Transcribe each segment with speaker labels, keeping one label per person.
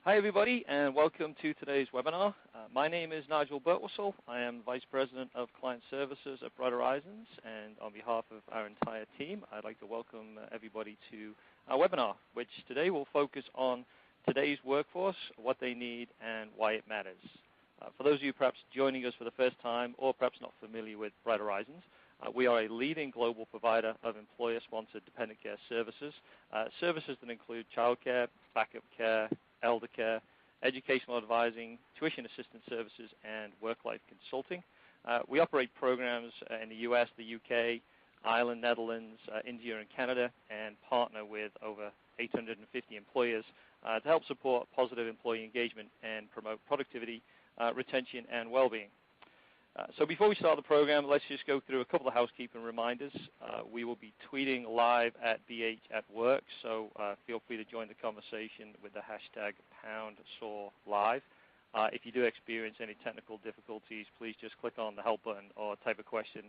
Speaker 1: Hi, everybody, and welcome to today's webinar. My name is Nigel Birtwistle. I am Vice President of Client Services at Bright Horizons, and on behalf of our entire team, I'd like to welcome everybody to our webinar, which today will focus on today's workforce, what they need, and why it matters. For those of you perhaps joining us for the first time or perhaps not familiar with Bright Horizons, we are a leading global provider of employer-sponsored dependent care services, services that include childcare, backup care, elder care, educational advising, tuition assistance services, and work-life consulting. We operate programs in the U.S., the U.K., Ireland, Netherlands, India, and Canada, and partner with over 850 employers to help support positive employee engagement and promote productivity, retention, and well-being. So before we start the program, let's just go through a couple of housekeeping reminders. We will be tweeting live at BH at Work, so feel free to join the conversation with the hashtag #SawLive. If you do experience any technical difficulties, please just click on the help button or type a question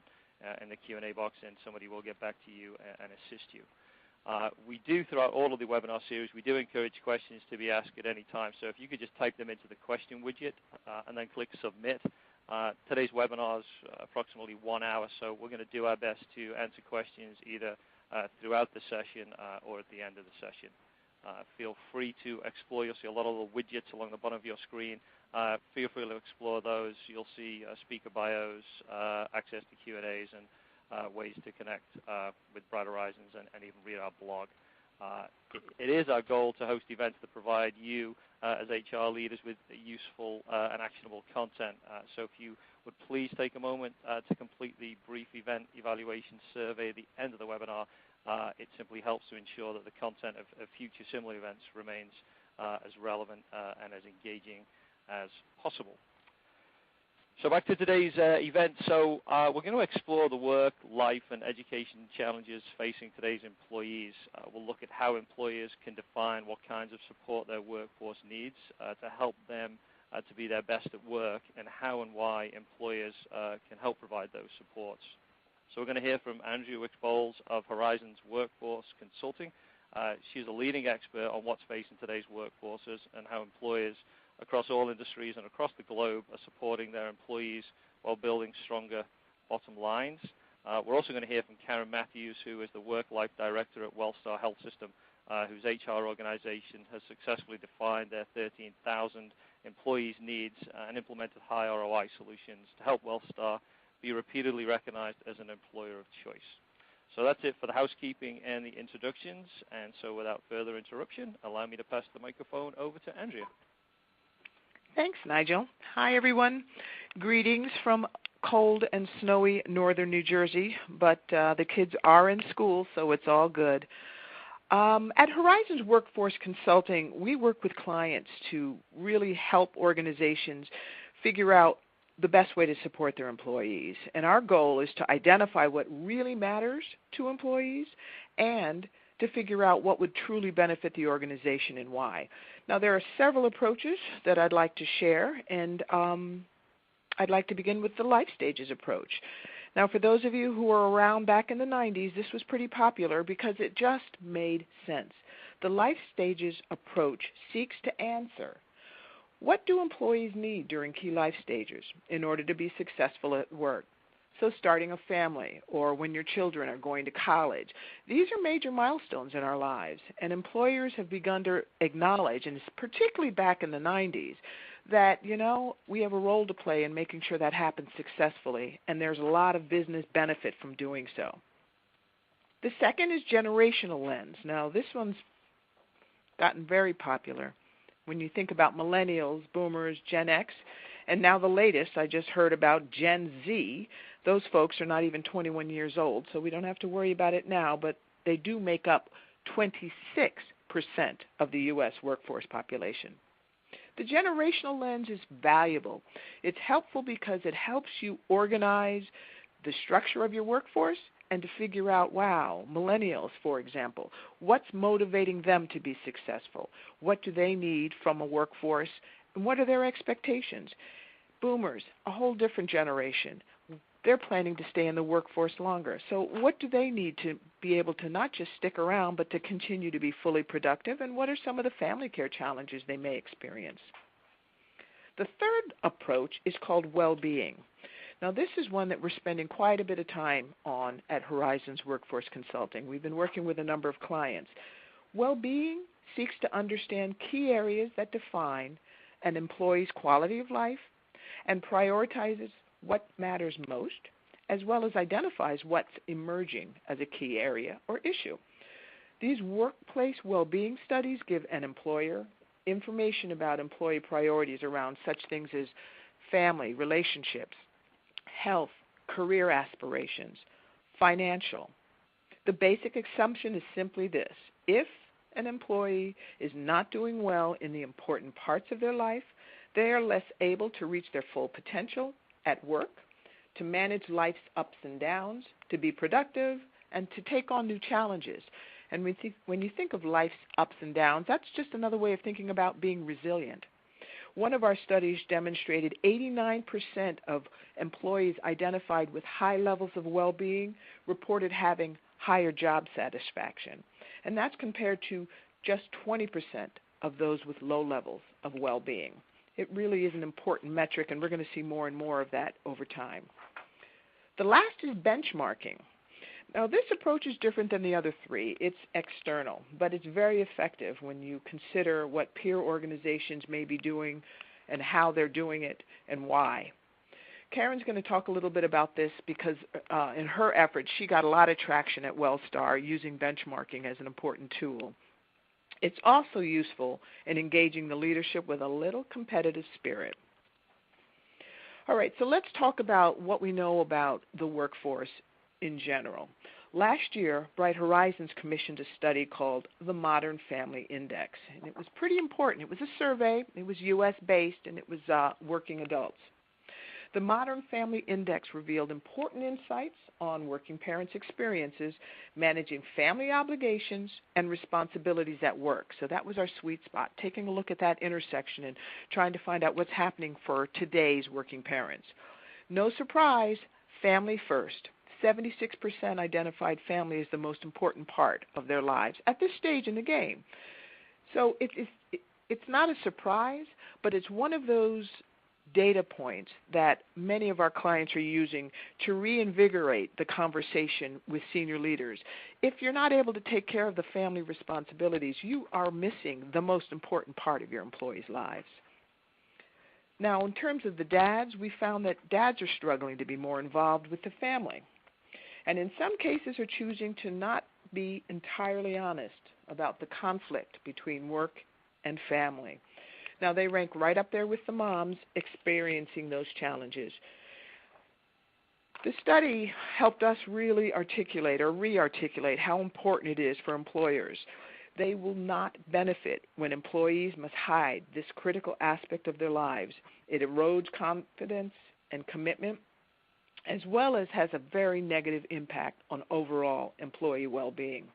Speaker 1: in the Q&A box, and somebody will get back to you and assist you. We do, throughout all of the webinar series, we do encourage questions to be asked at any time. So if you could just type them into the question widget and then click Submit. Today's webinar is approximately 1 hour, so we're going to do our best to answer questions either throughout the session or at the end of the session. Feel free to explore. You'll see a lot of little widgets along the bottom of your screen. Feel free to explore those. You'll see speaker bios, access to Q&As, and ways to connect with Bright Horizons and even read our blog. It is our goal to host events that provide you as HR leaders with useful and actionable content. So if you would please take a moment to complete the brief event evaluation survey at the end of the webinar, it simply helps to ensure that the content of future similar events remains as relevant and as engaging as possible. So back to today's event. So we're going to explore the work, life, and education challenges facing today's employees. We'll look at how employers can define what kinds of support their workforce needs to help them to be their best at work, and how and why employers can help provide those supports. So we're going to hear from Andrea Wicks-Bowles of Horizons Workforce Consulting. She's a leading expert on what's facing today's workforces and how employers across all industries and across the globe are supporting their employees while building stronger bottom lines. We're also going to hear from Mathews, who is the WorkLife Director at WellStar Health System, whose HR organization has successfully defined their 13,000 employees' needs and implemented high ROI solutions to help WellStar be repeatedly recognized as an employer of choice. So that's it for the housekeeping and the introductions. And so without further interruption, allow me to pass the microphone over to Andrea.
Speaker 2: Thanks, Nigel. Hi, everyone. Greetings from cold and snowy northern New Jersey, but the kids are in school, so it's all good. At Horizons Workforce Consulting, we work with clients to really help organizations figure out the best way to support their employees. And our goal is to identify what really matters to employees and to figure out what would truly benefit the organization and why. Now, there are several approaches that I'd like to share, and I'd like to begin with the life stages approach. Now, for those of you who were around back in the 90s, this was pretty popular because it just made sense. The life stages approach seeks to answer, what do employees need during key life stages in order to be successful at work? So starting a family or when your children are going to college. These are major milestones in our lives, and employers have begun to acknowledge, and particularly back in the 90s, that, we have a role to play in making sure that happens successfully, and there's a lot of business benefit from doing so. The second is generational lens. Now, this one's gotten very popular. When you think about millennials, boomers, Gen X, and now the latest, I just heard about Gen Z. Those folks are not even 21 years old, so we don't have to worry about it now, but they do make up 26% of the U.S. workforce population. The generational lens is valuable. It's helpful because it helps you organize the structure of your workforce and to figure out, millennials, for example, what's motivating them to be successful? What do they need from a workforce, and what are their expectations? Boomers, a whole different generation. they're planning to stay in the workforce longer. So what do they need to be able to not just stick around, but to continue to be fully productive? And what are some of the family care challenges they may experience? The third approach is called well-being. Now, this is one that we're spending quite a bit of time on at Horizons Workforce Consulting. We've been working with a number of clients. Well-being seeks to understand key areas that define an employee's quality of life and prioritizes what matters most, as well as identifies what's emerging as a key area or issue. These workplace well-being studies give an employer information about employee priorities around such things as family, relationships, health, career aspirations, financial. The basic assumption is simply this: if an employee is not doing well in the important parts of their life, they are less able to reach their full potential at work, to manage life's ups and downs, to be productive, and to take on new challenges. And when you think of life's ups and downs, that's just another way of thinking about being resilient. One of our studies demonstrated 89% of employees identified with high levels of well-being reported having higher job satisfaction. And that's compared to just 20% of those with low levels of well-being. It really is an important metric, and we're going to see more and more of that over time. The last is benchmarking. Now, this approach is different than the other three. It's external, but it's very effective when you consider what peer organizations may be doing and how they're doing it and why. Karen's going to talk a little bit about this because in her efforts, she got a lot of traction at WellStar using benchmarking as an important tool. It's also useful in engaging the leadership with a little competitive spirit. All right, so let's talk about what we know about the workforce in general. Last year, Bright Horizons commissioned a study called the Modern Family Index, and it was pretty important. It was a survey, it was U.S.-based, and it was working adults. The Modern Family Index revealed important insights on working parents' experiences managing family obligations and responsibilities at work. So that was our sweet spot, taking a look at that intersection and trying to find out what's happening for today's working parents. No surprise, family first. 76% identified family as the most important part of their lives at this stage in the game. So it's not a surprise, but it's one of those data points that many of our clients are using to reinvigorate the conversation with senior leaders. If you're not able to take care of the family responsibilities, you are missing the most important part of your employees' lives. Now, in terms of the dads, we found that dads are struggling to be more involved with the family, and in some cases are choosing to not be entirely honest about the conflict between work and family. Now, they rank right up there with the moms experiencing those challenges. The study helped us really articulate or re-articulate how important it is for employers. They will not benefit when employees must hide this critical aspect of their lives. It erodes confidence and commitment, as well as has a very negative impact on overall employee well-being.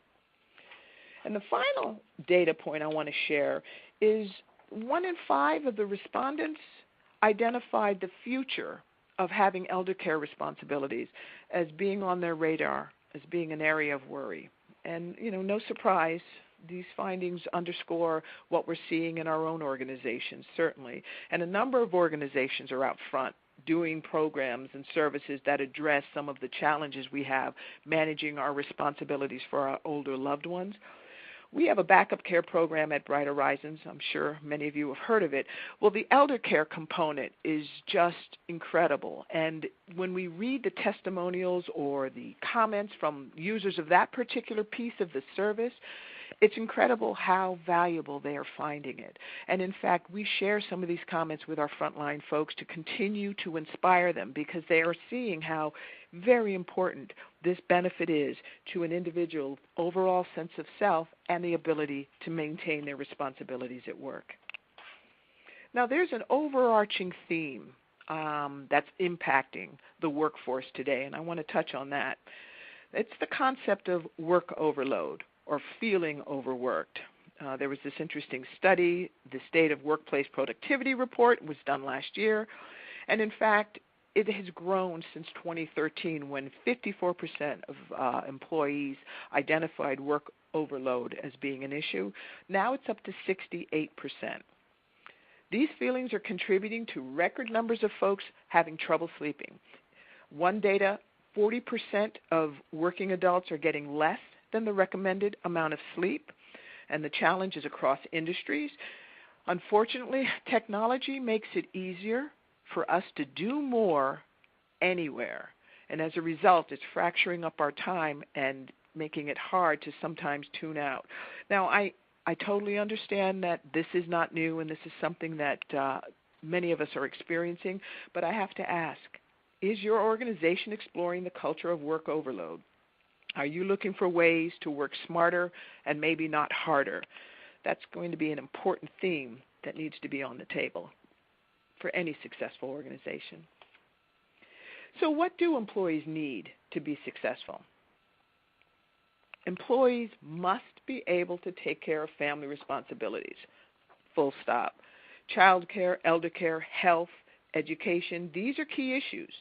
Speaker 2: And the final data point I want to share is 1 in 5 of the respondents identified the future of having elder care responsibilities as being on their radar, as being an area of worry. And, no surprise, these findings underscore what we're seeing in our own organizations, certainly. And a number of organizations are out front doing programs and services that address some of the challenges we have managing our responsibilities for our older loved ones. We have a backup care program at Bright Horizons. I'm sure many of you have heard of it. Well, the elder care component is just incredible. And when we read the testimonials or the comments from users of that particular piece of the service, it's incredible how valuable they are finding it. And in fact, we share some of these comments with our frontline folks to continue to inspire them because they are seeing how very important this benefit is to an individual's overall sense of self and the ability to maintain their responsibilities at work. Now, there's an overarching theme that's impacting the workforce today, and I want to touch on that. It's the concept of work overload or feeling overworked. There was this interesting study, the State of Workplace Productivity Report was done last year, and in fact, it has grown since 2013 when 54% of employees identified work overload as being an issue. Now it's up to 68%. These feelings are contributing to record numbers of folks having trouble sleeping. One data, 40% of working adults are getting less than the recommended amount of sleep, and the challenge is across industries. Unfortunately, technology makes it easier for us to do more anywhere, and as a result, it's fracturing up our time and making it hard to sometimes tune out. Now, I totally understand that this is not new and this is something that many of us are experiencing, but I have to ask, is your organization exploring the culture of work overload? Are you looking for ways to work smarter and maybe not harder? That's going to be an important theme that needs to be on the table for any successful organization. So what do employees need to be successful? Employees must be able to take care of family responsibilities, full stop. Child care, elder care, health, education, these are key issues.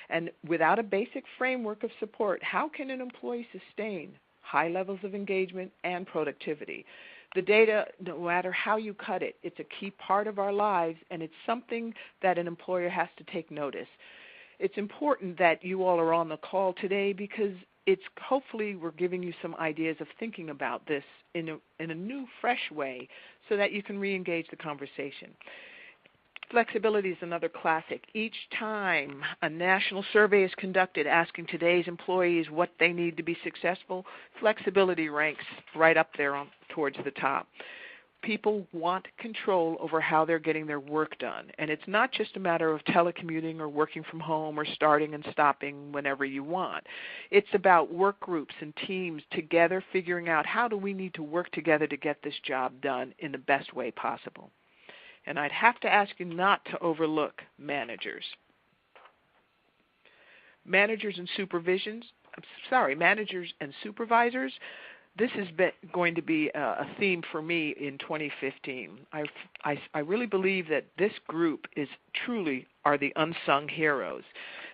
Speaker 2: And without a basic framework of support, how can an employee sustain high levels of engagement and productivity? The data, no matter how you cut it, it's a key part of our lives, and it's something that an employer has to take notice. It's important that you all are on the call today because it's hopefully we're giving you some ideas of thinking about this in a new, fresh way so that you can re-engage the conversation. Flexibility is another classic. Each time a national survey is conducted asking today's employees what they need to be successful, flexibility ranks right up there towards the top. People want control over how they're getting their work done, and it's not just a matter of telecommuting or working from home or starting and stopping whenever you want. It's about work groups and teams together figuring out how do we need to work together to get this job done in the best way possible. And I'd have to ask you not to overlook managers. Managers and supervisors, this has been going to be a theme for me in 2015. I really believe that this group truly are the unsung heroes.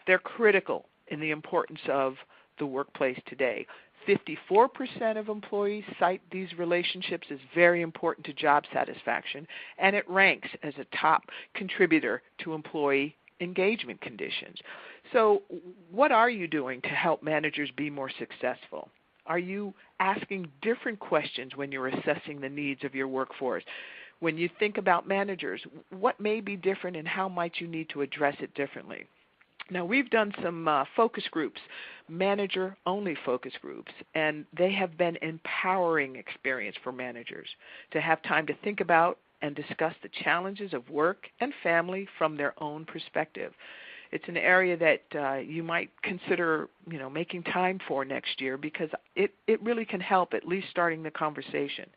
Speaker 2: They're critical in the importance of the workplace today. 54% of employees cite these relationships as very important to job satisfaction, and it ranks as a top contributor to employee engagement conditions. So what are you doing to help managers be more successful? Are you asking different questions when you're assessing the needs of your workforce? When you think about managers, what may be different and how might you need to address it differently? Now, we've done some focus groups, manager-only focus groups, and they have been empowering experience for managers to have time to think about and discuss the challenges of work and family from their own perspective. It's an area that you might consider, making time for next year because it really can help at least starting the conversation.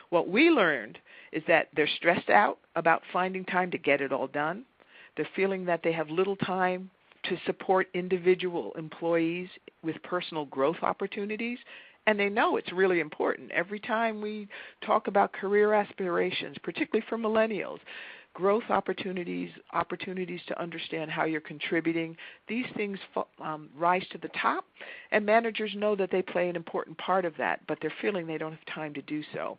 Speaker 2: What we learned is that they're stressed out about finding time to get it all done. They're feeling that they have little time to support individual employees with personal growth opportunities, and they know it's really important. Every time we talk about career aspirations, particularly for millennials, growth opportunities to understand how you're contributing, these things rise to the top, and managers know that they play an important part of that, but they're feeling they don't have time to do so.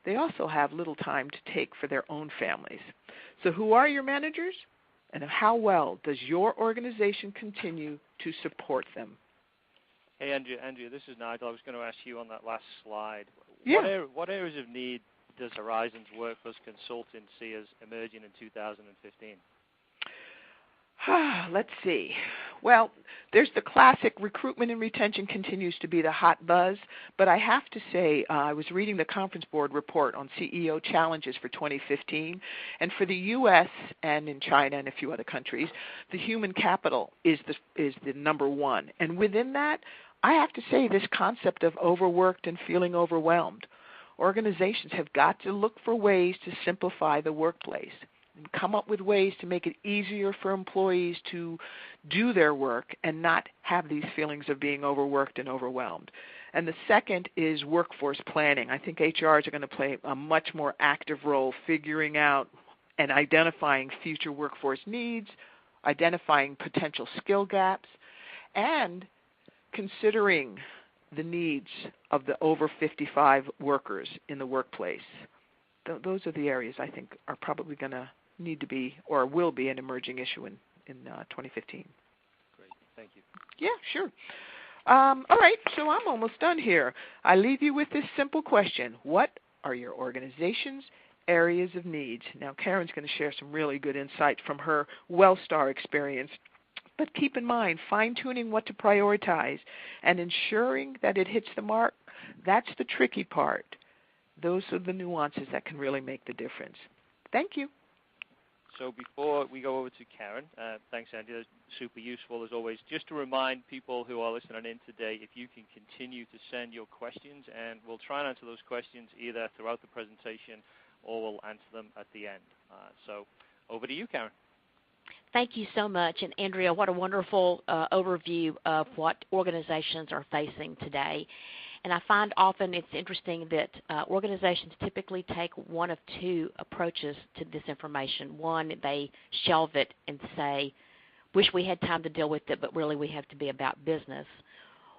Speaker 2: They also have little time to take for their own families. So who are your managers? And how well does your organization continue to support them?
Speaker 1: Hey, Andrea, this is Nigel. I was going to ask you on that last slide.
Speaker 2: Yeah.
Speaker 1: What areas of need does Horizons Workforce Consulting see as emerging in 2015?
Speaker 2: Let's see. Well, there's the classic recruitment and retention continues to be the hot buzz, but I have to say I was reading the Conference Board report on CEO challenges for 2015, and for the U.S. and in China and a few other countries, the human capital is the number one. And within that, I have to say this concept of overworked and feeling overwhelmed. Organizations have got to look for ways to simplify the workplace and come up with ways to make it easier for employees to do their work and not have these feelings of being overworked and overwhelmed. And the second is workforce planning. I think HRs are going to play a much more active role figuring out and identifying future workforce needs, identifying potential skill gaps, and considering the needs of the over 55 workers in the workplace. Those are the areas I think are probably going to need to be or will be an emerging issue in 2015.
Speaker 1: Great. Thank you.
Speaker 2: Yeah, sure. All right, so I'm almost done here. I leave you with this simple question. What are your organization's areas of needs? Now, Karen's going to share some really good insight from her WellStar experience. But keep in mind, fine-tuning what to prioritize and ensuring that it hits the mark, that's the tricky part. Those are the nuances that can really make the difference. Thank you.
Speaker 1: So before we go over to Karen, thanks, Andrea. That's super useful as always. Just to remind people who are listening in today, if you can continue to send your questions, and we'll try and answer those questions either throughout the presentation or we'll answer them at the end. So over to you, Karen.
Speaker 3: Thank you so much. And Andrea, what a wonderful overview of what organizations are facing today. And I find often it's interesting that organizations typically take one of two approaches to this information. One, they shelve it and say, wish we had time to deal with it, but really we have to be about business.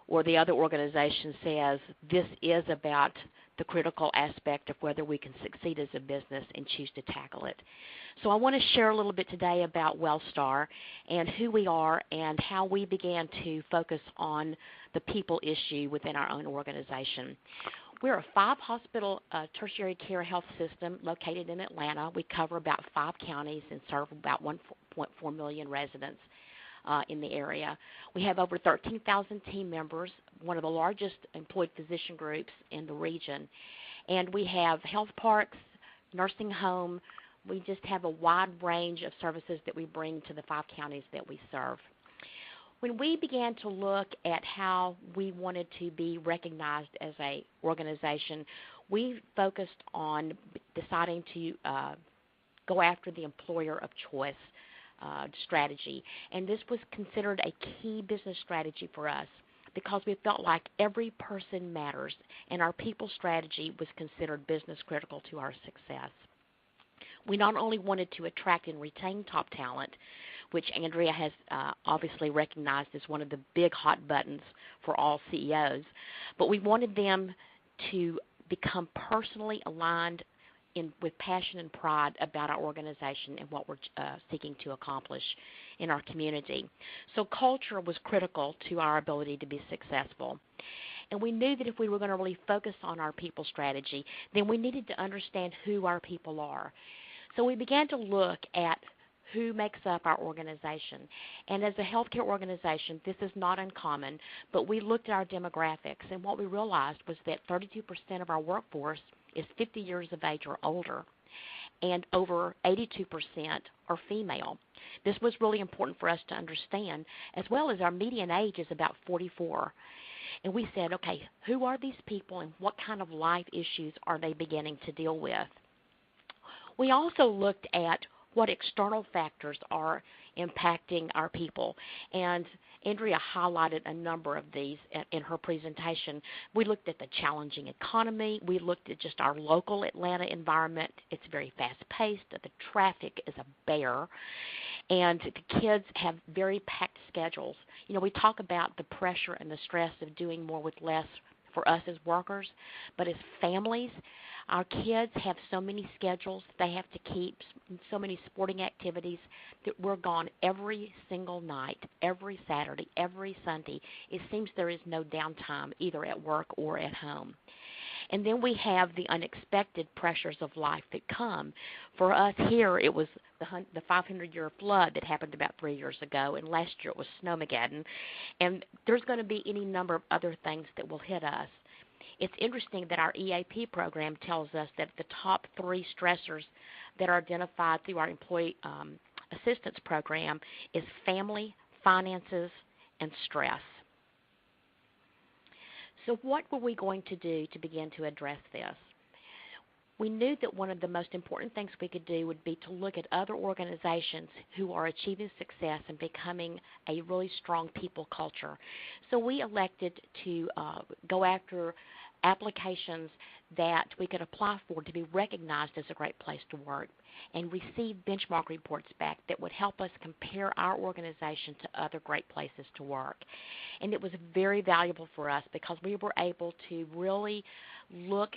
Speaker 3: Or the other organization says, this is about the critical aspect of whether we can succeed as a business and choose to tackle it. So I want to share a little bit today about WellStar and who we are and how we began to focus on the people issue within our own organization. We're a 5-hospital tertiary care health system located in Atlanta. We cover about 5 counties and serve about 1.4 million residents in the area. We have over 13,000 team members, one of the largest employed physician groups in the region. And we have health parks, nursing home. We just have a wide range of services that we bring to the 5 counties that we serve. When we began to look at how we wanted to be recognized as an organization, we focused on deciding to go after the employer of choice strategy. And this was considered a key business strategy for us because we felt like every person matters, and our people strategy was considered business critical to our success. We not only wanted to attract and retain top talent, which Andrea has obviously recognized as one of the big hot buttons for all CEOs, but we wanted them to become personally aligned with passion and pride about our organization and what we're seeking to accomplish in our community. So culture was critical to our ability to be successful. And we knew that if we were going to really focus on our people strategy, then we needed to understand who our people are. So we began to look at who makes up our organization. And as a healthcare organization, this is not uncommon, but we looked at our demographics, and what we realized was that 32% of our workforce is 50 years of age or older, and over 82% are female. This was really important for us to understand, as well as our median age is about 44. And we said, okay, who are these people and what kind of life issues are they beginning to deal with? We also looked at what external factors are impacting our people. And Andrea highlighted a number of these in her presentation. We looked at the challenging economy. We looked at just our local Atlanta environment. It's very fast-paced. The traffic is a bear. And the kids have very packed schedules. You know, we talk about the pressure and the stress of doing more with less for us as workers, but as families, our kids have so many schedules. They have to keep so many sporting activities that we're gone every single night, every Saturday, every Sunday. It seems there is no downtime either at work or at home. And then we have the unexpected pressures of life that come. For us here, it was the 500-year flood that happened about 3 years ago, and last year it was Snowmageddon. And there's going to be any number of other things that will hit us. It's interesting that our EAP program tells us that the top 3 stressors that are identified through our employee assistance program is family, finances, and stress. So what were we going to do to begin to address this? We knew that one of the most important things we could do would be to look at other organizations who are achieving success and becoming a really strong people culture. So we elected to go after applications that we could apply for to be recognized as a great place to work and receive benchmark reports back that would help us compare our organization to other great places to work. And it was very valuable for us because we were able to really look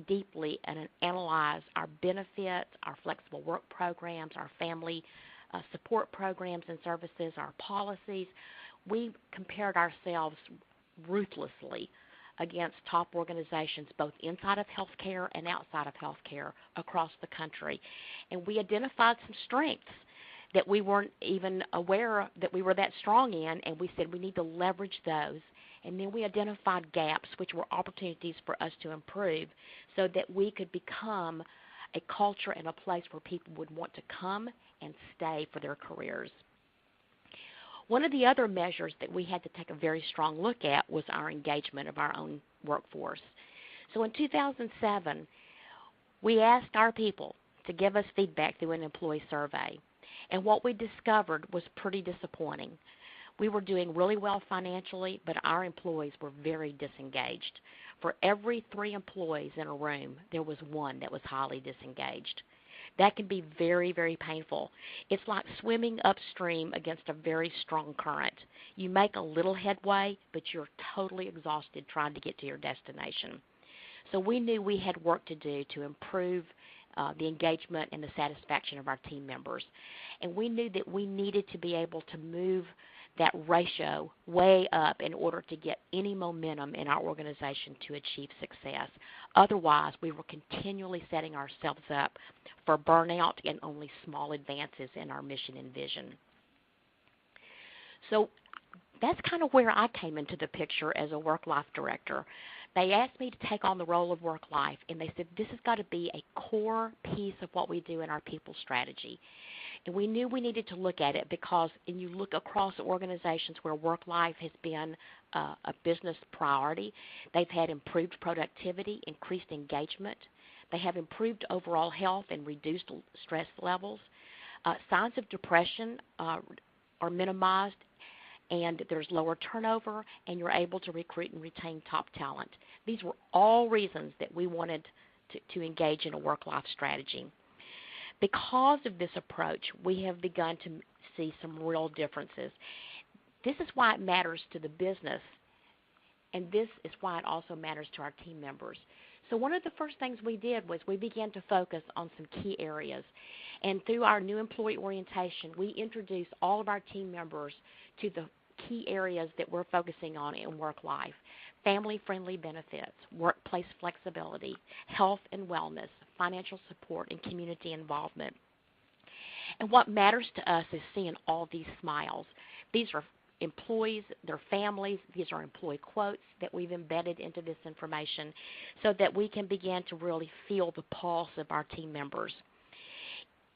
Speaker 3: deeply and analyze our benefits, our flexible work programs, our family support programs and services, our policies. We compared ourselves ruthlessly against top organizations both inside of healthcare and outside of healthcare across the country. And we identified some strengths that we weren't even aware that we were that strong in, and we said we need to leverage those. And then we identified gaps, which were opportunities for us to improve so that we could become a culture and a place where people would want to come and stay for their careers. One of the other measures that we had to take a very strong look at was our engagement of our own workforce. So in 2007, we asked our people to give us feedback through an employee survey. And what we discovered was pretty disappointing. We were doing really well financially, but our employees were very disengaged. For every 3 employees in a room, there was 1 that was highly disengaged. That can be very, very painful. It's like swimming upstream against a very strong current. You make a little headway, but you're totally exhausted trying to get to your destination. So we knew we had work to do to improve the engagement and the satisfaction of our team members. And we knew that we needed to be able to move that ratio way up in order to get any momentum in our organization to achieve success. Otherwise, we were continually setting ourselves up for burnout and only small advances in our mission and vision. So that's kind of where I came into the picture as a work-life director. They asked me to take on the role of WorkLife, and they said this has got to be a core piece of what we do in our people strategy. And we knew we needed to look at it because when you look across organizations where WorkLife has been a business priority, they've had improved productivity, increased engagement. They have improved overall health and reduced stress levels. Signs of depression are minimized, and there's lower turnover, and you're able to recruit and retain top talent. These were all reasons that we wanted to engage in a work-life strategy. Because of this approach, we have begun to see some real differences. This is why it matters to the business, and this is why it also matters to our team members. So one of the first things we did was we began to focus on some key areas. And through our new employee orientation, we introduced all of our team members to the key areas that we're focusing on in WorkLife: family-friendly benefits, workplace flexibility, health and wellness, financial support, and community involvement. And what matters to us is seeing all these smiles. These are employees, their families, these are employee quotes that we've embedded into this information so that we can begin to really feel the pulse of our team members.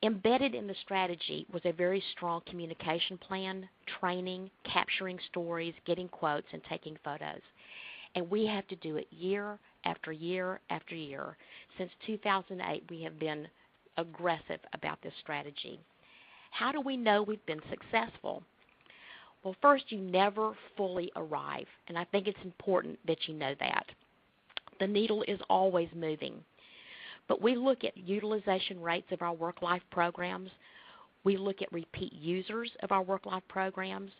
Speaker 3: Embedded in the strategy was a very strong communication plan, training, capturing stories, getting quotes, and taking photos. And we have to do it year after year after year. Since 2008, we have been aggressive about this strategy. How do we know we've been successful? Well, first, you never fully arrive, and I think it's important that you know that. The needle is always moving. But we look at utilization rates of our work-life programs. We look at repeat users of our work-life programs.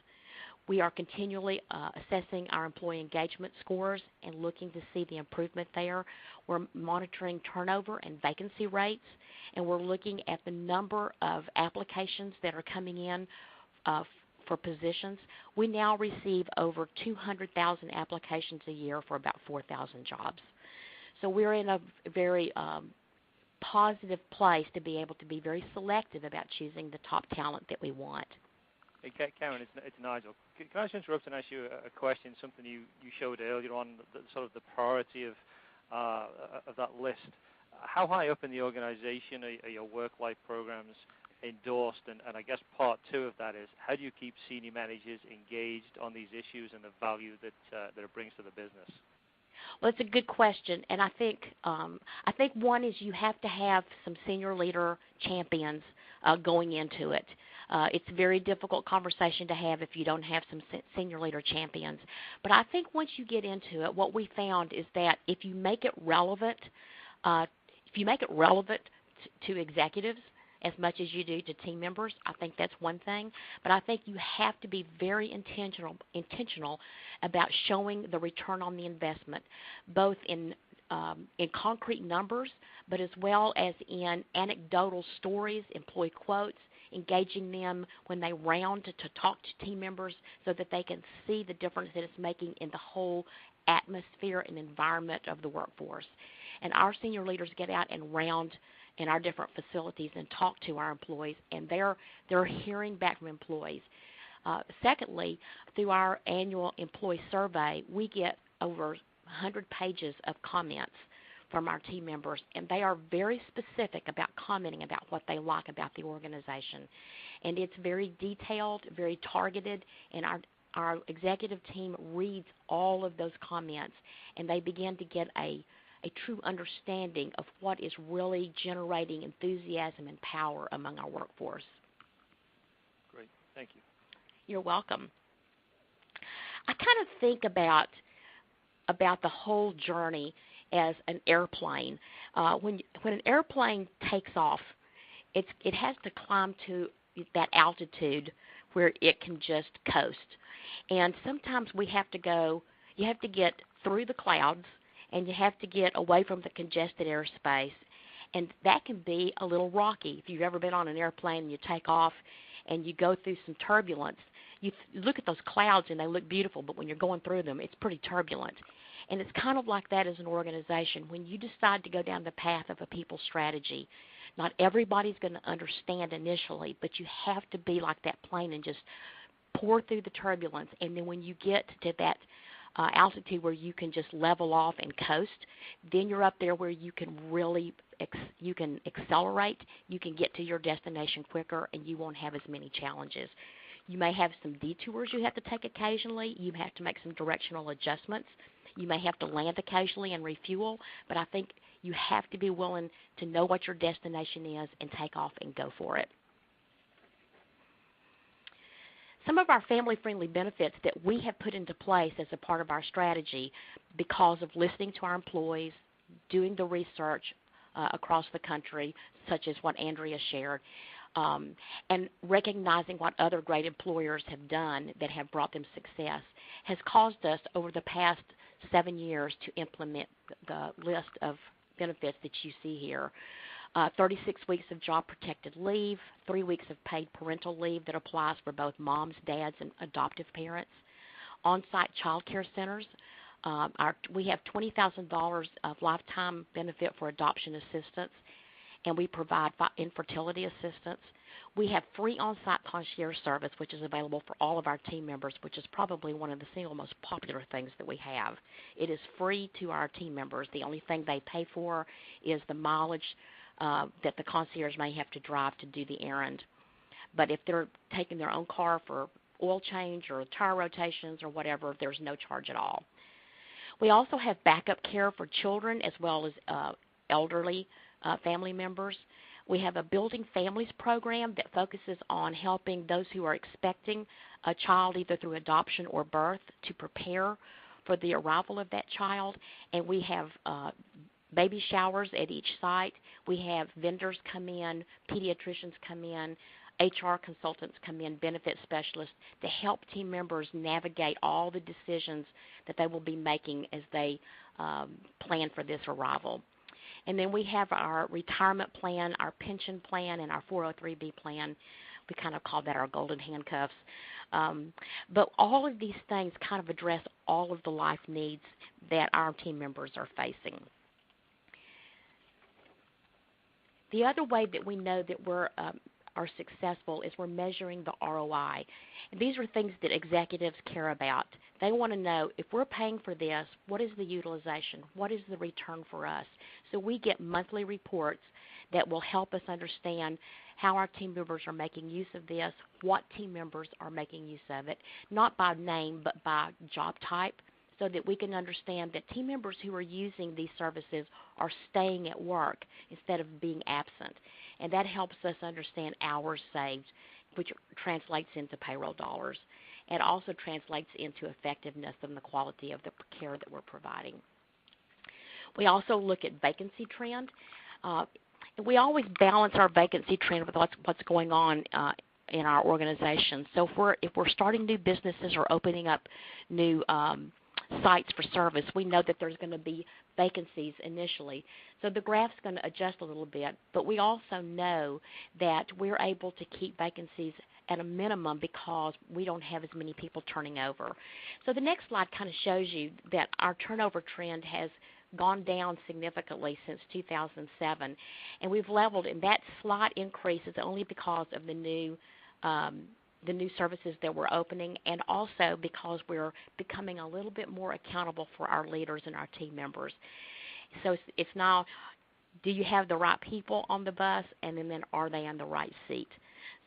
Speaker 3: We are continually assessing our employee engagement scores and looking to see the improvement there. We're monitoring turnover and vacancy rates, and we're looking at the number of applications that are coming in for positions. We now receive over 200,000 applications a year for about 4,000 jobs. So we're in a very positive place to be able to be very selective about choosing the top talent that we want.
Speaker 1: Hey, Karen, it's Nigel. Can I just interrupt and ask you a question, something you showed earlier on, sort of the priority of that list. How high up in the organization are your work-life programs endorsed? And I guess part 2 of that is, how do you keep senior managers engaged on these issues and the value that it brings to the business?
Speaker 3: Well, it's a good question, and I think one is you have to have some senior leader champions going into it. It's a very difficult conversation to have if you don't have some senior leader champions. But I think once you get into it, what we found is that if you make it relevant, to executives as much as you do to team members, I think that's one thing. But I think you have to be very intentional about showing the return on the investment, both in concrete numbers, but as well as in anecdotal stories, employee quotes, engaging them when they round to talk to team members so that they can see the difference that it's making in the whole atmosphere and environment of the workforce. And our senior leaders get out and round in our different facilities and talk to our employees, and they're hearing back from employees. Secondly, through our annual employee survey, we get over 100 pages of comments from our team members, and they are very specific about commenting about what they like about the organization. And it's very detailed, very targeted, and our executive team reads all of those comments, and they begin to get a true understanding of what is really generating enthusiasm and power among our workforce.
Speaker 1: Great. Thank you.
Speaker 3: You're welcome. I kind of think about the whole journey as an airplane. When an airplane takes off, it has to climb to that altitude where it can just coast. And sometimes you have to get through the clouds, and you have to get away from the congested airspace. And that can be a little rocky. If you've ever been on an airplane and you take off and you go through some turbulence, you look at those clouds and they look beautiful, but when you're going through them, it's pretty turbulent. And it's kind of like that as an organization. When you decide to go down the path of a people strategy, not everybody's going to understand initially, but you have to be like that plane and just pour through the turbulence. And then when you get to that altitude where you can just level off and coast, then you're up there where you can really you can accelerate, you can get to your destination quicker, and you won't have as many challenges. You may have some detours you have to take occasionally. You have to make some directional adjustments. You may have to land occasionally and refuel, but I think you have to be willing to know what your destination is and take off and go for it. Some of our family-friendly benefits that we have put into place as a part of our strategy because of listening to our employees, doing the research across the country, such as what Andrea shared, and recognizing what other great employers have done that have brought them success, has caused us over the past 7 years to implement the list of benefits that you see here. 36 weeks of job-protected leave, 3 weeks of paid parental leave that applies for both moms, dads, and adoptive parents. On-site child care centers. We have $20,000 of lifetime benefit for adoption assistance, and we provide infertility assistance. We have free on-site concierge service, which is available for all of our team members, which is probably one of the single most popular things that we have. It is free to our team members. The only thing they pay for is the mileage that the concierge may have to drive to do the errand. But if they're taking their own car for oil change or tire rotations or whatever, there's no charge at all. We also have backup care for children as well as elderly family members. We have a Building Families program that focuses on helping those who are expecting a child either through adoption or birth to prepare for the arrival of that child. And we have baby showers at each site. We have vendors come in, pediatricians come in, HR consultants come in, benefit specialists to help team members navigate all the decisions that they will be making as they plan for this arrival. And then we have our retirement plan, our pension plan, and our 403B plan. We kind of call that our golden handcuffs. But all of these things kind of address all of the life needs that our team members are facing. The other way that we know that we're are successful is we're measuring the ROI. And these are things that executives care about. They want to know, if we're paying for this, what is the utilization? What is the return for us? So we get monthly reports that will help us understand how our team members are making use of this, what team members are making use of it, not by name but by job type. so that we can understand that team members who are using these services are staying at work instead of being absent. And that helps us understand hours saved, which translates into payroll dollars. It also translates into effectiveness and the quality of the care that we're providing. We also look at vacancy trend. We always balance our vacancy trend with what's going on in our organization. So if we're starting new businesses or opening up new sites for service, we know that there's going to be vacancies initially. So the graph's going to adjust a little bit, but we also know that we're able to keep vacancies at a minimum because we don't have as many people turning over. So the next slide kind of shows you that our turnover trend has gone down significantly since 2007, and we've leveled, and that slight increase is only because of the new services that we're opening, and also because we're becoming a little bit more accountable for our leaders and our team members. So it's now, do you have the right people on the bus, and then are they in the right seat?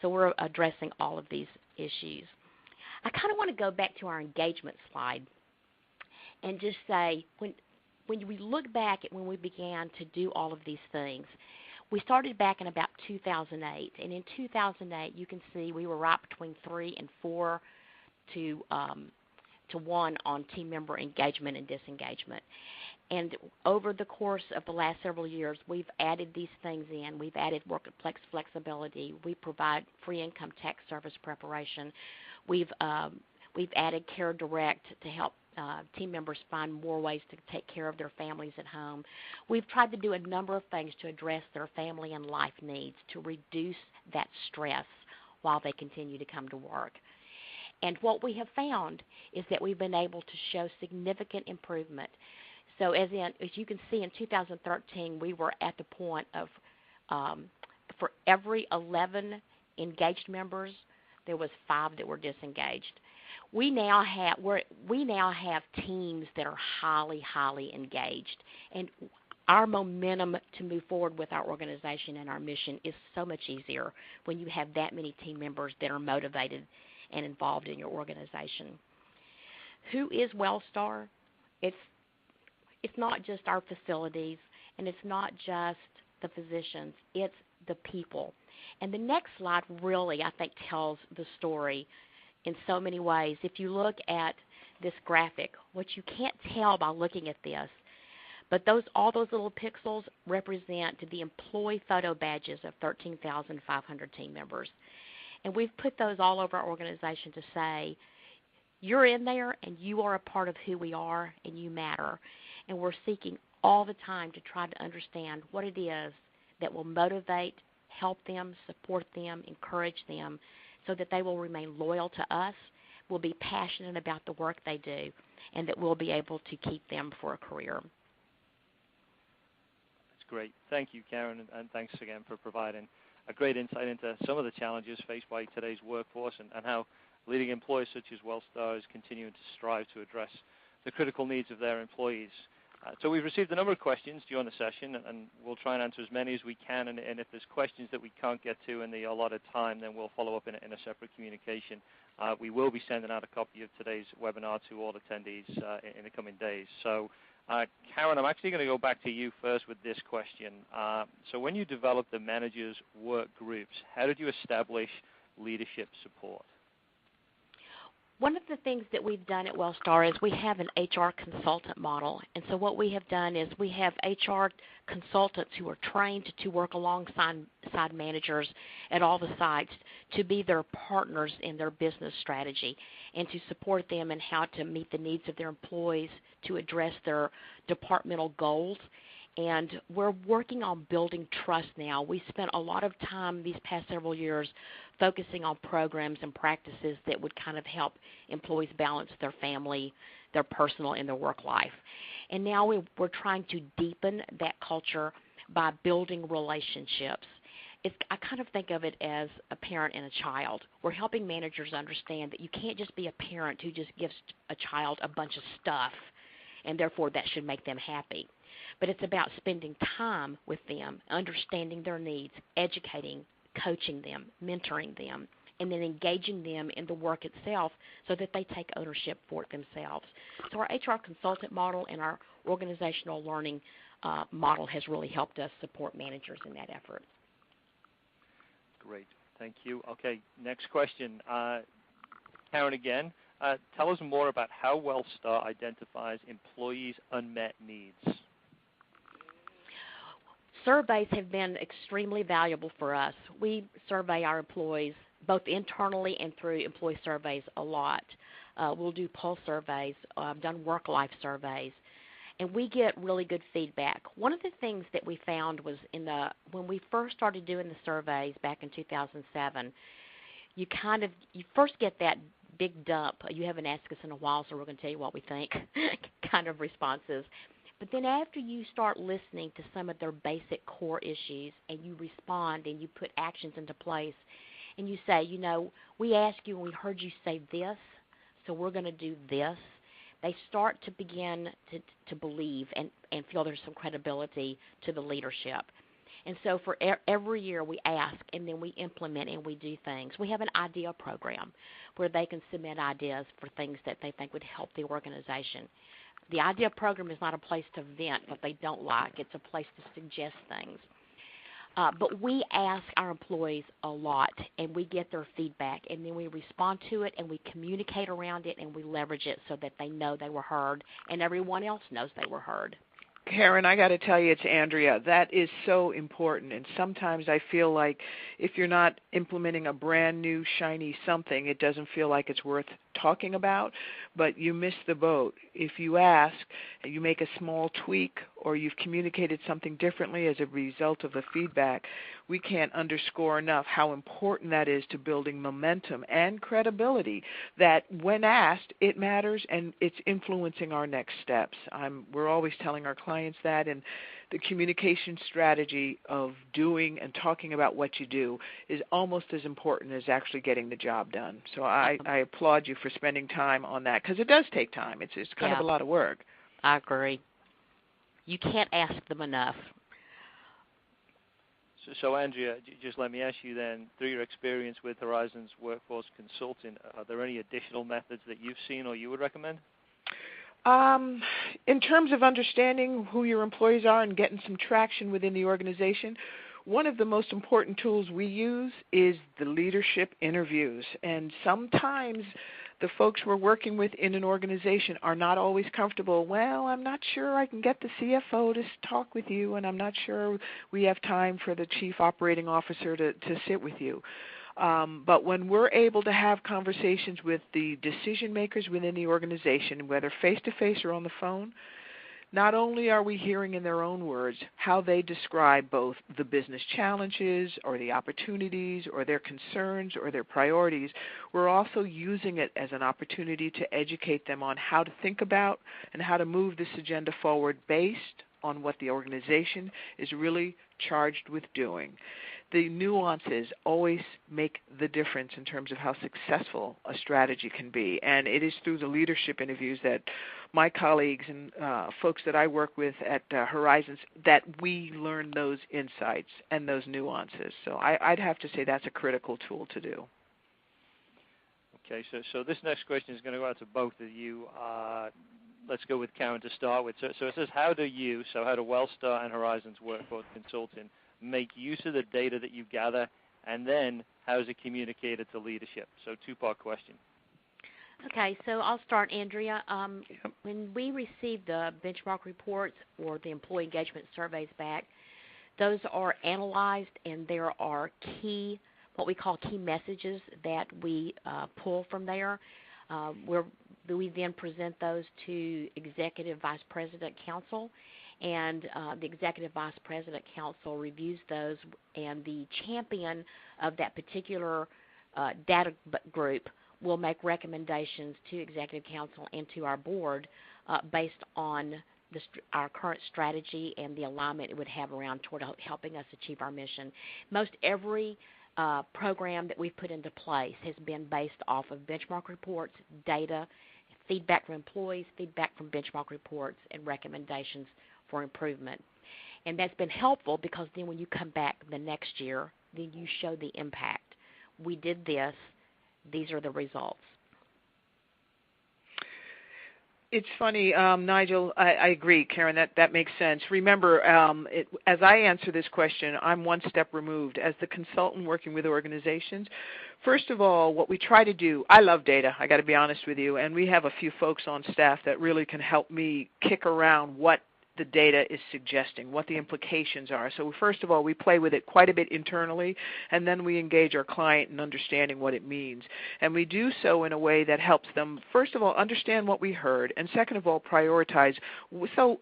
Speaker 3: So we're addressing all of these issues. I kind of want to go back to our engagement slide and just say, when we look back at when we began to do all of these things, we started back in about 2008, and in 2008, you can see we were right between 3 and 4 to 1 on team member engagement and disengagement. And over the course of the last several years, we've added these things in. We've added workplace flexibility. We provide free income tax service preparation. We've added Care Direct to help team members find more ways to take care of their families at home. We've tried to do a number of things to address their family and life needs to reduce that stress while they continue to come to work. And what we have found is that we've been able to show significant improvement. So as you can see, in 2013, we were at the point of, for every 11 engaged members, there was 5 that were disengaged. We now have teams that are highly, highly engaged, and our momentum to move forward with our organization and our mission is so much easier when you have that many team members that are motivated and involved in your organization. Who is WellStar? It's not just our facilities, and it's not just the physicians. It's the people. And the next slide really, I think, tells the story in so many ways. If you look at this graphic, what you can't tell by looking at this, but all those little pixels represent the employee photo badges of 13,500 team members. And we've put those all over our organization to say, you're in there and you are a part of who we are and you matter. And we're seeking all the time to try to understand what it is that will motivate, help them, support them, encourage them, so that they will remain loyal to us, will be passionate about the work they do, and that we'll be able to keep them for a career.
Speaker 1: That's great. Thank you, Karen, and thanks again for providing a great insight into some of the challenges faced by today's workforce and how leading employers such as WellStar is continuing to strive to address the critical needs of their employees. So we've received a number of questions during the session, and we'll try and answer as many as we can. And if there's questions that we can't get to in the allotted time, then we'll follow up in a separate communication. We will be sending out a copy of today's webinar to all attendees in the coming days. So, Karen, I'm actually going to go back to you first with this question. So when you developed the managers' work groups, how did you establish leadership support?
Speaker 3: One of the things that we've done at WellStar is we have an HR consultant model. And so what we have done is we have HR consultants who are trained to work alongside managers at all the sites to be their partners in their business strategy and to support them in how to meet the needs of their employees, to address their departmental goals. And we're working on building trust now. We spent a lot of time these past several years focusing on programs and practices that would kind of help employees balance their family, their personal, and their work life. And now we're trying to deepen that culture by building relationships. I kind of think of it as a parent and a child. We're helping managers understand that you can't just be a parent who just gives a child a bunch of stuff, and therefore that should make them happy. But it's about spending time with them, understanding their needs, educating, coaching them, mentoring them, and then engaging them in the work itself so that they take ownership for it themselves. So our HR consultant model and our organizational learning model has really helped us support managers in that effort.
Speaker 1: Great. Thank you. Okay, next question. Karen again. Tell us more about how WellStar identifies employees' unmet needs.
Speaker 3: Surveys have been extremely valuable for us. We survey our employees both internally and through employee surveys a lot. We'll do pulse surveys. I've done WorkLife surveys, and we get really good feedback. One of the things that we found was when we first started doing the surveys back in 2007, you first get that big dump. You haven't asked us in a while, so we're going to tell you what we think kind of responses. But then after you start listening to some of their basic core issues and you respond and you put actions into place and you say, we asked you and we heard you say this, so we're going to do this, they start to begin to believe and feel there's some credibility to the leadership. And so for every year we ask and then we implement and we do things. We have an idea program where they can submit ideas for things that they think would help the organization. The idea program is not a place to vent what they don't like. It's a place to suggest things. But we ask our employees a lot, and we get their feedback, and then we respond to it, and we communicate around it, and we leverage it so that they know they were heard, and everyone else knows they were heard.
Speaker 2: Karen, I got to tell you, it's Andrea. That is so important, and sometimes I feel like if you're not implementing a brand new, shiny something, it doesn't feel like it's worth talking about, but you miss the boat. If you ask, and you make a small tweak, or you've communicated something differently as a result of the feedback, we can't underscore enough how important that is to building momentum and credibility, that when asked, it matters and it's influencing our next steps. We're always telling our clients that, and the communication strategy of doing and talking about what you do is almost as important as actually getting the job done. So I applaud you for spending time on that, because it does take time. It's kind of a lot of work.
Speaker 3: I agree. You can't ask them enough.
Speaker 1: So Andrea, just let me ask you then, through your experience with Horizons Workforce Consulting, are there any additional methods that you've seen or you would recommend?
Speaker 2: In terms of understanding who your employees are and getting some traction within the organization, one of the most important tools we use is the leadership interviews. And sometimes the folks we're working with in an organization are not always comfortable. Well, I'm not sure I can get the CFO to talk with you, and I'm not sure we have time for the chief operating officer to sit with you. But when we're able to have conversations with the decision makers within the organization, whether face-to-face or on the phone, not only are we hearing in their own words how they describe both the business challenges or the opportunities or their concerns or their priorities, we're also using it as an opportunity to educate them on how to think about and how to move this agenda forward based on what the organization is really charged with doing. The nuances always make the difference in terms of how successful a strategy can be, and it is through the leadership interviews that my colleagues and folks that I work with at Horizons that we learn those insights and those nuances. So I'd have to say that's a critical tool to do.
Speaker 1: Okay, so this next question is going to go out to both of you. Let's go with Karen to start with. So it says, how do WellStar and Horizons Workforce Consulting make use of the data that you gather, and then how is it communicated to leadership? So two-part question.
Speaker 3: Okay, so I'll start, Andrea. When we receive the benchmark reports or the employee engagement surveys back, those are analyzed, and there are what we call key messages that we pull from there. We then present those to Executive Vice President Council, and the Executive Vice President Council reviews those, and the champion of that particular data group will make recommendations to Executive Council and to our board based on our current strategy and the alignment it would have around toward helping us achieve our mission. Most every program that we've put into place has been based off of benchmark reports, data, feedback from employees, feedback from benchmark reports, and recommendations for improvement. And that's been helpful because then when you come back the next year, then you show the impact. we did this, these are the results.
Speaker 2: It's funny, Nigel, I agree, Karen, that makes sense. Remember, as I answer this question, I'm one step removed. As the consultant working with organizations, first of all, what we try to do, I love data, I got to be honest with you, and we have a few folks on staff that really can help me kick around what the data is suggesting, what the implications are. So first of all, we play with it quite a bit internally, and then we engage our client in understanding what it means. And we do so in a way that helps them, first of all, understand what we heard, and second of all, prioritize so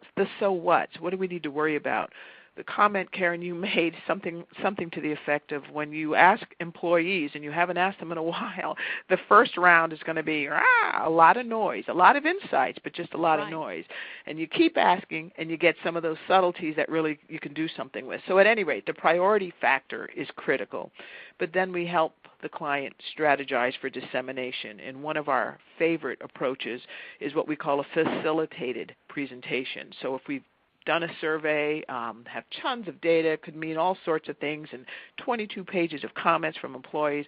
Speaker 2: what's. What do we need to worry about? The comment, Karen, you made something to the effect of when you ask employees, and you haven't asked them in a while, the first round is going to be a lot of noise, a lot of insights, but just a lot of noise. And you keep asking, and you get some of those subtleties that really you can do something with. So at any rate, the priority factor is critical. But then we help the client strategize for dissemination. And one of our favorite approaches is what we call a facilitated presentation. So if we've done a survey, have tons of data, could mean all sorts of things, and 22 pages of comments from employees.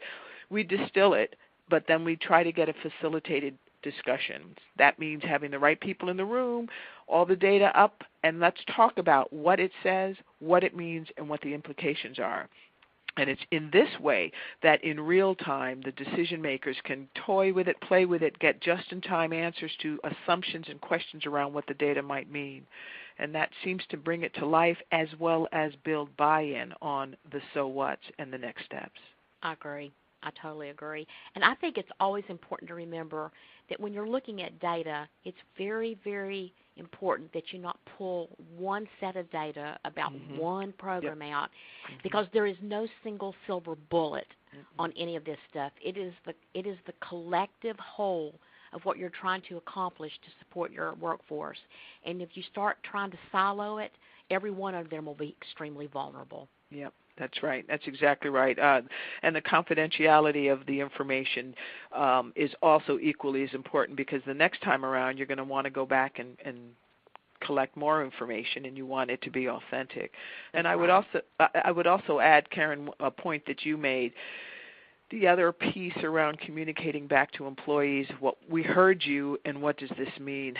Speaker 2: We distill it, but then we try to get a facilitated discussion. That means having the right people in the room, all the data up, and let's talk about what it says, what it means, and what the implications are. And it's in this way that in real time the decision makers can toy with it, play with it, get just-in-time answers to assumptions and questions around what the data might mean. And that seems to bring it to life as well as build buy-in on the so what's and the next steps.
Speaker 3: I agree. I totally agree. And I think it's always important to remember that when you're looking at data, it's very, very important that you not pull one set of data about one program out, because there is no single silver bullet on any of this stuff. It is the collective whole of what you're trying to accomplish to support your workforce. And if you start trying to silo it, every one of them will be extremely vulnerable.
Speaker 2: Yep. That's right. That's exactly right. And the confidentiality of the information is also equally as important, because the next time around you're going to want to go back and collect more information, and you want it to be authentic. And I would also add, Karen, a point that you made. The other piece around communicating back to employees, what we heard you and what does this mean?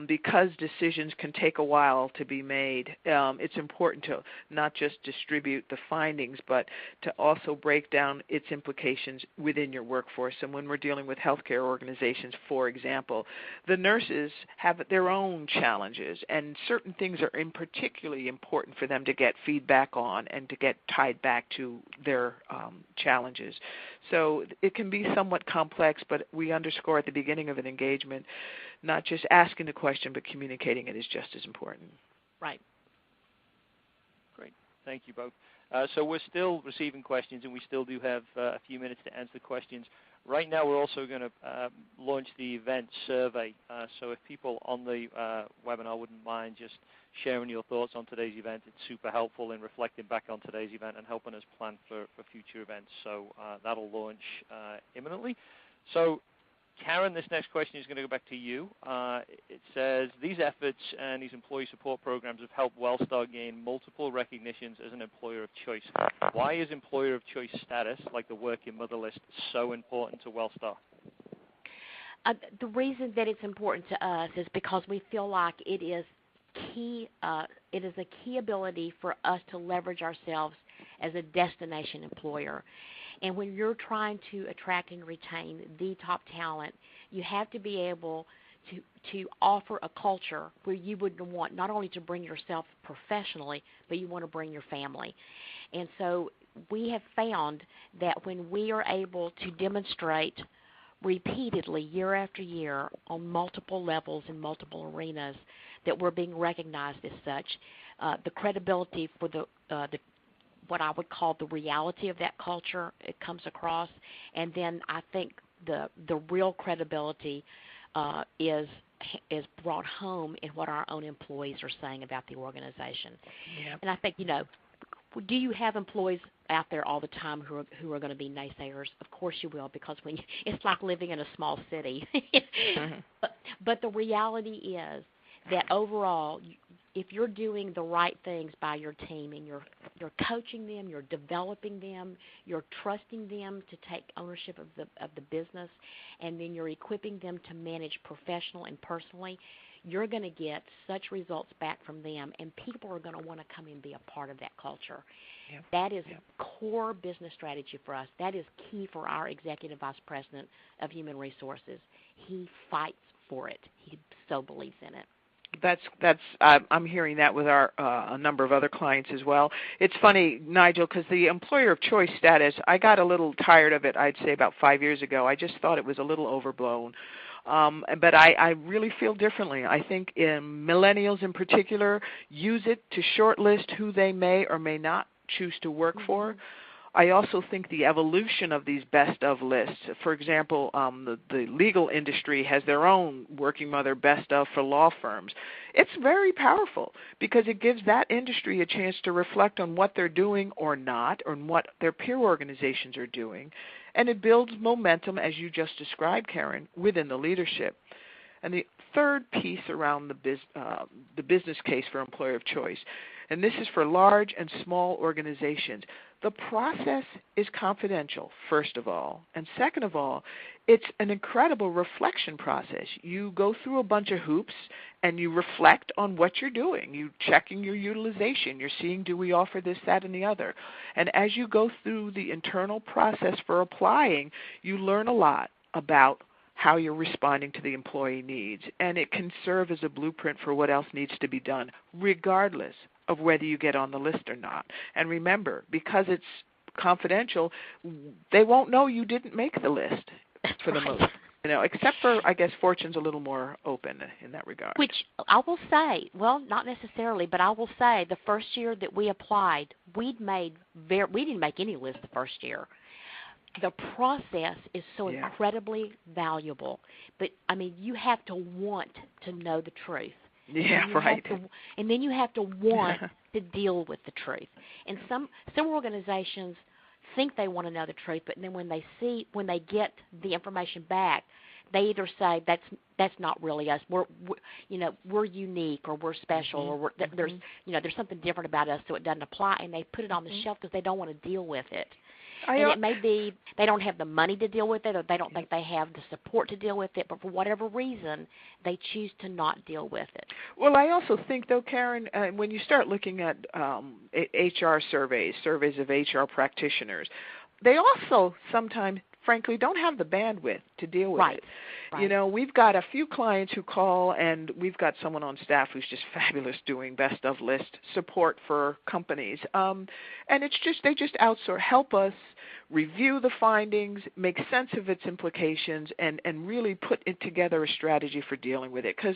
Speaker 2: Because decisions can take a while to be made, it's important to not just distribute the findings, but to also break down its implications within your workforce. And when we're dealing with healthcare organizations, for example, the nurses have their own challenges, and certain things are particularly important for them to get feedback on and to get tied back to their challenges. So it can be somewhat complex, but we underscore at the beginning of an engagement, not just asking the question, but communicating it is just as important.
Speaker 3: Right.
Speaker 1: Great. Thank you both. So we're still receiving questions, and we still do have a few minutes to answer the questions. Right now we're also going to launch the event survey. So if people on the webinar wouldn't mind just sharing your thoughts on today's event, it's super helpful in reflecting back on today's event and helping us plan for future events. So that'll launch imminently. So Karen, this next question is going to go back to you. It says, these efforts and these employee support programs have helped WellStar gain multiple recognitions as an employer of choice. Why is employer of choice status, like the Working Mother list, so important to WellStar?
Speaker 3: The reason that it's important to us is because we feel like it is key. It is a key ability for us to leverage ourselves as a destination employer. And when you're trying to attract and retain the top talent, you have to be able to offer a culture where you would want not only to bring yourself professionally, but you want to bring your family. And so we have found that when we are able to demonstrate repeatedly year after year on multiple levels in multiple arenas that we're being recognized as such, the credibility for the what I would call the reality of that culture, it comes across. And then I think the real credibility is brought home in what our own employees are saying about the organization. Yep. And I think, do you have employees out there all the time who are going to be naysayers? Of course you will, because it's like living in a small city. But the reality is that overall, if you're doing the right things by your team and You're coaching them, you're developing them, you're trusting them to take ownership of the business, and then you're equipping them to manage professional and personally. You're going to get such results back from them, and people are going to want to come and be a part of that culture. Yep. That is core business strategy for us. That is key for our Executive Vice President of Human Resources. He fights for it. He so believes in it.
Speaker 2: I'm hearing that with a number of other clients as well. It's funny, Nigel, because the employer of choice status, I got a little tired of it, I'd say about 5 years ago. I just thought it was a little overblown. But I really feel differently. I think millennials in particular use it to shortlist who they may or may not choose to work for. I also think the evolution of these best of lists, for example, the legal industry has their own working mother best of for law firms. It's very powerful because it gives that industry a chance to reflect on what they're doing or not, or what their peer organizations are doing, and it builds momentum, as you just described, Karen, within the leadership. And the third piece around the business case for employer of choice, and this is for large and small organizations. The process is confidential, first of all. And second of all, it's an incredible reflection process. You go through a bunch of hoops and you reflect on what you're doing. You're checking your utilization. You're seeing, do we offer this, that, and the other? And as you go through the internal process for applying, you learn a lot about how you're responding to the employee needs. And it can serve as a blueprint for what else needs to be done, regardless of whether you get on the list or not. And remember, because it's confidential, they won't know you didn't make the list for the most. Except for, I guess, Fortune's a little more open in that regard.
Speaker 3: Which I will say, well, not necessarily, but I will say the first year that we applied, we didn't make any list the first year. The process is so incredibly valuable. But, I mean, you have to want to know the truth.
Speaker 2: Yeah, right.
Speaker 3: And then you have to want to deal with the truth. And some organizations think they want to know the truth, but then when they get the information back, they either say that's not really us. We're unique, or we're special, or there's something different about us, so it doesn't apply, and they put it on the shelf because they don't want to deal with it. And it may be they don't have the money to deal with it, or they don't think they have the support to deal with it, but for whatever reason, they choose to not deal with it.
Speaker 2: Well, I also think, though, Karen, when you start looking at HR surveys of HR practitioners, they also sometimes, frankly, don't have the bandwidth to deal with it. Right. We've got a few clients who call, and we've got someone on staff who's just fabulous doing best of list support for companies. And they just outsource, help us review the findings, make sense of its implications, and really put it together a strategy for dealing with it. Because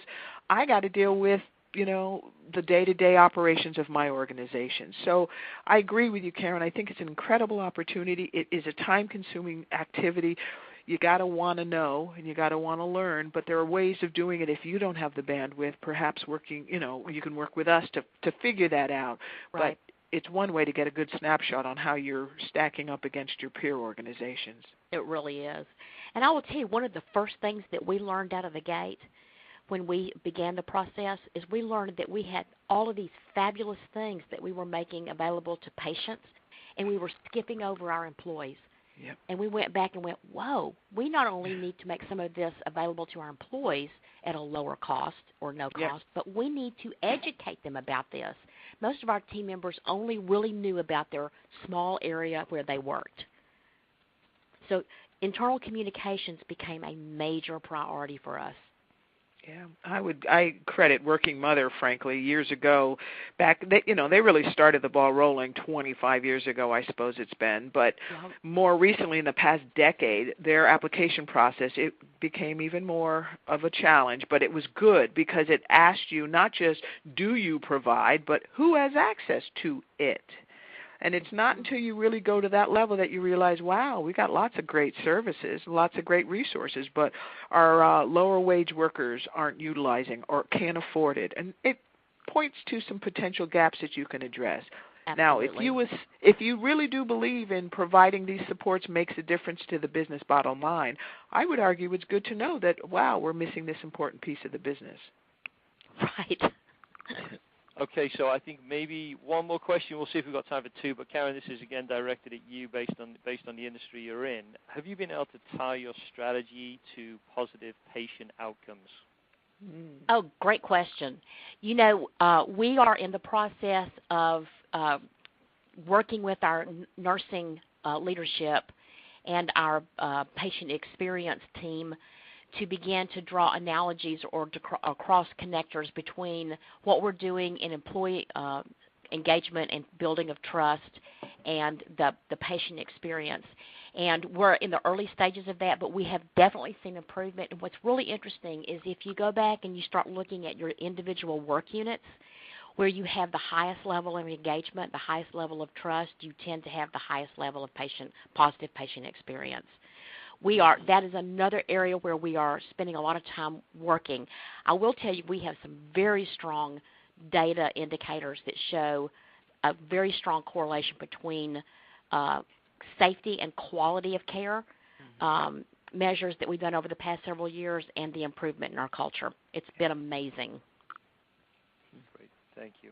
Speaker 2: I got to deal with the day-to-day operations of my organization. So I agree with you, Karen. I think it's an incredible opportunity. It is a time-consuming activity. You got to want to know and you got to want to learn, but there are ways of doing it if you don't have the bandwidth, perhaps working, you can work with us to figure that out.
Speaker 3: Right.
Speaker 2: But it's one way to get a good snapshot on how you're stacking up against your peer organizations.
Speaker 3: It really is. And I will tell you, one of the first things that we learned out of the gate when we began the process is we learned that we had all of these fabulous things that we were making available to patients, and we were skipping over our employees.
Speaker 2: Yep.
Speaker 3: And we went back and went, whoa, we not only need to make some of this available to our employees at a lower cost or no cost, but we need to educate them about this. Most of our team members only really knew about their small area where they worked. So internal communications became a major priority for us.
Speaker 2: Yeah, I credit Working Mother, frankly, years ago. They really started the ball rolling 25 years ago, I suppose it's been. But more recently, in the past decade, their application process, it became even more of a challenge. But it was good because it asked you not just do you provide, but who has access to it. And it's not until you really go to that level that you realize, wow, we got lots of great services, lots of great resources, but our lower wage workers aren't utilizing or can't afford it. And it points to some potential gaps that you can address.
Speaker 3: Absolutely.
Speaker 2: Now, if you really do believe in providing these supports makes a difference to the business bottom line, I would argue it's good to know that, wow, we're missing this important piece of the business.
Speaker 3: Right.
Speaker 1: Okay, so I think maybe one more question. We'll see if we've got time for two. But Karen, this is again directed at you based on the industry you're in. Have you been able to tie your strategy to positive patient outcomes?
Speaker 3: Oh, great question. You know, we are in the process of working with our nursing leadership and our patient experience team to begin to draw analogies or cross connectors between what we're doing in employee engagement and building of trust and the patient experience. And we're in the early stages of that, but we have definitely seen improvement. And what's really interesting is if you go back and you start looking at your individual work units, where you have the highest level of engagement, the highest level of trust, you tend to have the highest level of positive patient experience. That is another area where we are spending a lot of time working. I will tell you we have some very strong data indicators that show a very strong correlation between safety and quality of care measures that we've done over the past several years and the improvement in our culture. It's been amazing.
Speaker 1: Great. Thank you.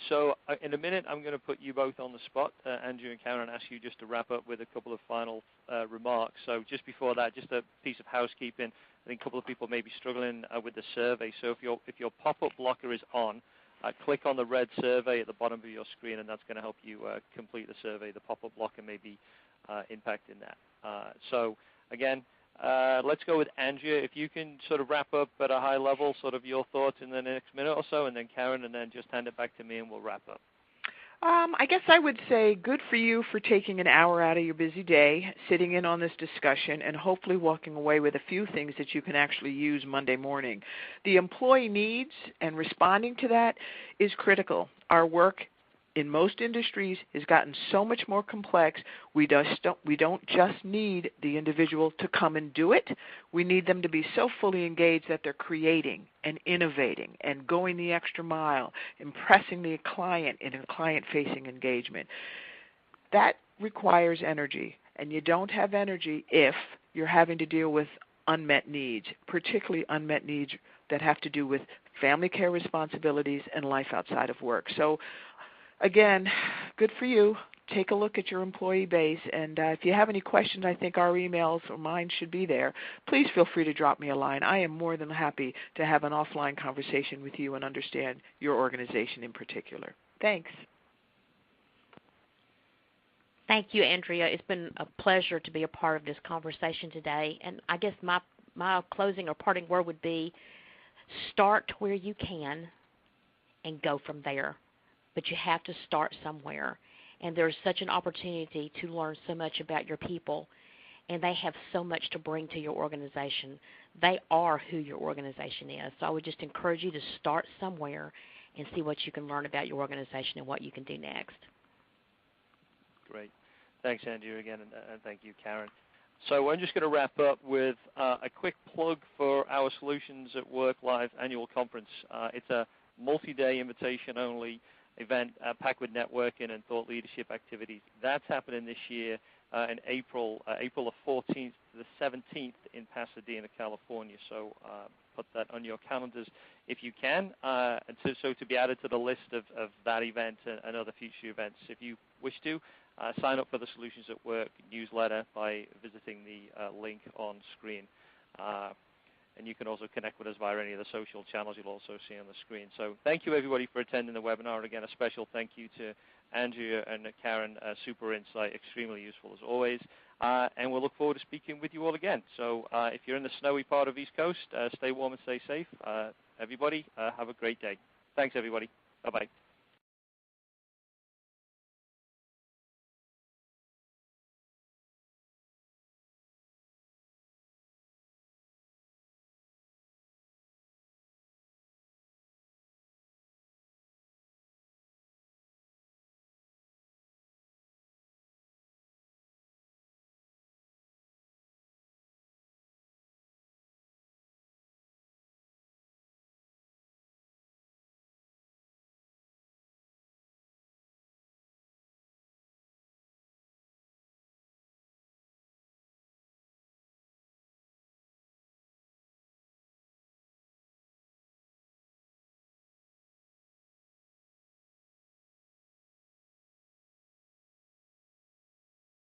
Speaker 1: So in a minute, I'm going to put you both on the spot, Andrea and Karen, and ask you just to wrap up with a couple of final remarks. So just before that, just a piece of housekeeping. I think a couple of people may be struggling with the survey. So if your pop-up blocker is on, click on the red survey at the bottom of your screen, and that's going to help you complete the survey. The pop-up blocker may be impacting that. So again, let's go with Andrea. If you can sort of wrap up at a high level, sort of your thoughts in the next minute or so, and then Karen, and then just hand it back to me, and we'll wrap up.
Speaker 2: I guess I would say good for you for taking an hour out of your busy day, sitting in on this discussion, and hopefully walking away with a few things that you can actually use Monday morning. The employee needs and responding to that is critical. Our work in most industries has gotten so much more complex. We don't just need the individual to come and do it. We need them to be so fully engaged that they're creating and innovating and going the extra mile, impressing the client in a client-facing engagement. That requires energy, and you don't have energy if you're having to deal with unmet needs, particularly unmet needs that have to do with family care responsibilities and life outside of work. So again, good for you. Take a look at your employee base, and if you have any questions, I think our emails or mine should be there. Please feel free to drop me a line. I am more than happy to have an offline conversation with you and understand your organization in particular. Thanks.
Speaker 3: Thank you, Andrea. It's been a pleasure to be a part of this conversation today. And I guess my closing or parting word would be start where you can and go from there. But you have to start somewhere. And there's such an opportunity to learn so much about your people, and they have so much to bring to your organization. They are who your organization is. So I would just encourage you to start somewhere and see what you can learn about your organization and what you can do next.
Speaker 1: Great. Thanks, Andrea, again, and thank you, Karen. So I'm just going to wrap up with a quick plug for our Solutions at WorkLife annual conference. It's a multi-day invitation-only event packed with networking and thought leadership activities. That's happening this year in April the 14th to the 17th in Pasadena, California. So put that on your calendars if you can. And so to be added to the list of that event and other future events. If you wish to, sign up for the Solutions at Work newsletter by visiting the link on screen. And you can also connect with us via any of the social channels you'll also see on the screen. So thank you, everybody, for attending the webinar. And again, a special thank you to Andrea and Karen. Super insight, extremely useful as always. And we'll look forward to speaking with you all again. So if you're in the snowy part of East Coast, stay warm and stay safe. Everybody, have a great day. Thanks, everybody. Bye-bye.